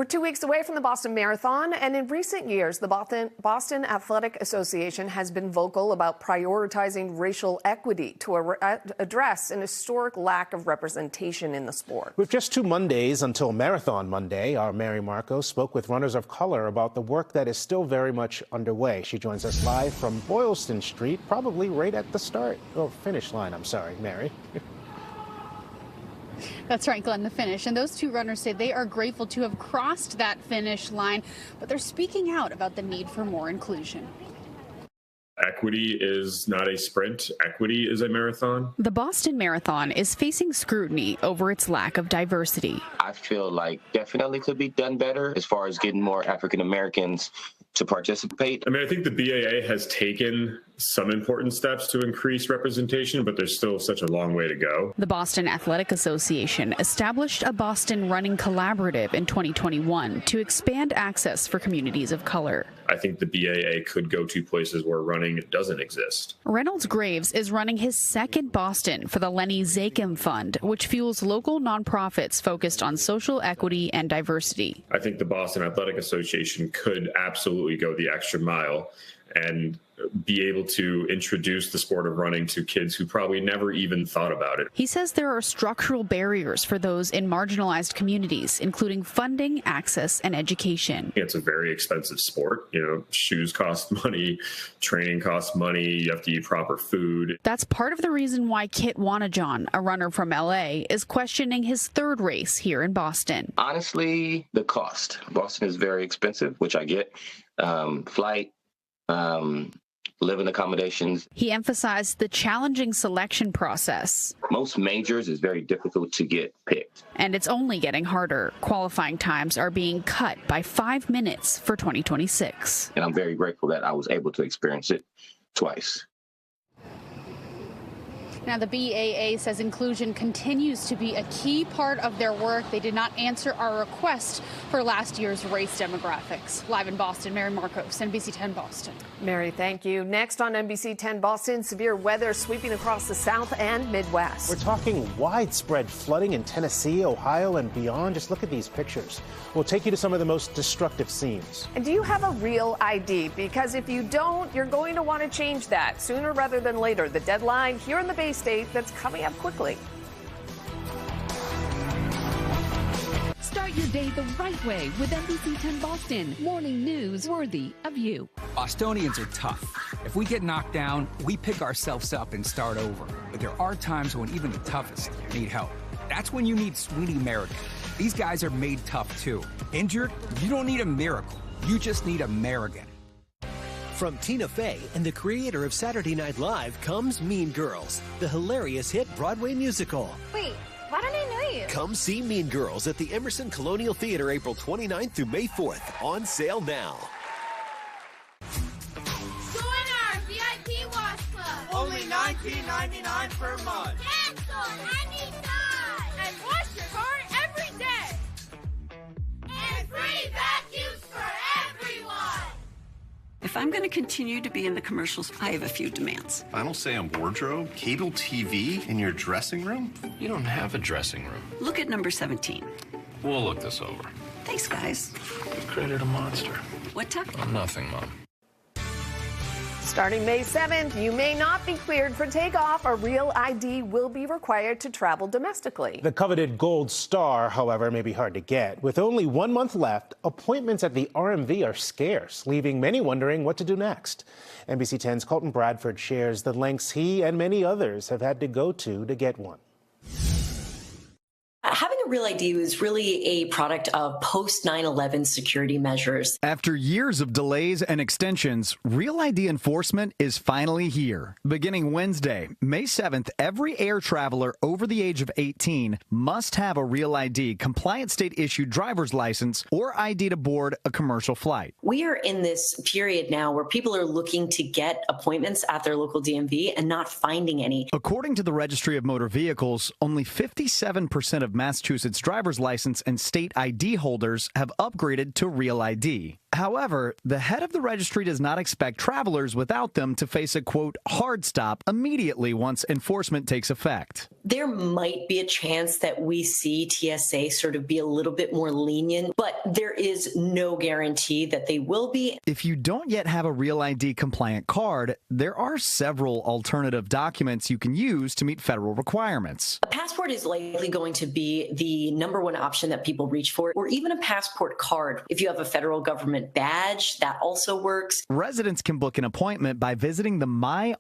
We're 2 weeks away from the Boston Marathon, and in recent years, the Boston Athletic Association has been vocal about prioritizing racial equity to address an historic lack of representation in the sport. With just 2 Mondays until Marathon Monday, our Mary Marco spoke with runners of color about the work that is still very much underway. She joins us live from Boylston Street, probably right at the finish line, I'm sorry, Mary. That's right, Glenn, the finish. And those two runners say they are grateful to have crossed that finish line, but they're speaking out about the need for more inclusion. Equity is not a sprint. Equity is a marathon. The Boston Marathon is facing scrutiny over its lack of diversity. I feel like definitely could be done better as far as getting more African Americans to participate. I mean, I think the BAA has taken some important steps to increase representation, but there's still such a long way to go. The Boston Athletic Association established a Boston Running Collaborative in 2021 to expand access for communities of color. I think the BAA could go to places where running doesn't exist. Reynolds Graves is running his second Boston for the Lenny Zakim Fund, which fuels local nonprofits focused on social equity and diversity. I think the Boston Athletic Association could absolutely go the extra mile and be able to introduce the sport of running to kids who probably never even thought about it. He says there are structural barriers for those in marginalized communities, including funding, access, and education. It's a very expensive sport. You know, shoes cost money, training costs money, you have to eat proper food. That's part of the reason why Kit Wanajon, a runner from LA, is questioning his third race here in Boston. Honestly, the cost. Boston is very expensive, which I get. Flight, living accommodations. He emphasized the challenging selection process. Most majors is very difficult to get picked. And it's only getting harder. Qualifying times are being cut by 5 minutes for 2026. And I'm very grateful that I was able to experience it twice. Now, the BAA says inclusion continues to be a key part of their work. They did not answer our request for last year's race demographics. Live in Boston, Mary Marcos, NBC 10 Boston. Mary, thank you. Next on NBC 10 Boston, severe weather sweeping across the South and Midwest. We're talking widespread flooding in Tennessee, Ohio, and beyond. Just look at these pictures. We'll take you to some of the most destructive scenes. And do you have a real ID? Because if you don't, you're going to want to change that sooner rather than later. The deadline here in the Bay State that's coming up quickly. Start your day the right way with NBC 10 Boston. Morning news worthy of you. Bostonians are tough. If we get knocked down, we pick ourselves up and start over. But there are times when even the toughest need help. That's when you need Sweetie American. These guys are made tough too. Injured? You don't need a miracle. You just need American. From Tina Fey and the creator of Saturday Night Live comes Mean Girls, the hilarious hit Broadway musical. Wait, why don't I know you? Come see Mean Girls at the Emerson Colonial Theater April 29th through May 4th. On sale now. Join our VIP Wash Club. Only $19.99 per month. Cancel anytime. And wash your car every day. And free vacuums for everyone. If I'm going to continue to be in the commercials, I have a few demands. Final say on wardrobe, cable TV in your dressing room? You don't have a dressing room. Look at number 17. We'll look this over. Thanks, guys. You created a monster. What time? Oh, nothing, Mom. Starting May 7th, you may not be cleared for takeoff. A real ID will be required to travel domestically. The coveted gold star, however, may be hard to get. With only 1 month left, appointments at the RMV are scarce, leaving many wondering what to do next. NBC 10's Colton Bradford shares the lengths he and many others have had to go to get one. Having a real ID was really a product of post 9/11 security measures. After years of delays and extensions, Real ID enforcement is finally here. Beginning Wednesday, May 7th, every air traveler over the age of 18 must have a Real ID, compliant state-issued driver's license, or ID to board a commercial flight. We are in this period now where people are looking to get appointments at their local DMV and not finding any. According to the Registry of Motor Vehicles, only 57% of Massachusetts driver's license and state ID holders have upgraded to Real ID. However, the head of the registry does not expect travelers without them to face a, quote, hard stop immediately once enforcement takes effect. There might be a chance that we see TSA sort of be a little bit more lenient, but there is no guarantee that they will be. If you don't yet have a Real ID compliant card, there are several alternative documents you can use to meet federal requirements. A passport is likely going to be the number one option that people reach for, or even a passport card. If you have a federal government badge, that also works. Residents can book an appointment by visiting the My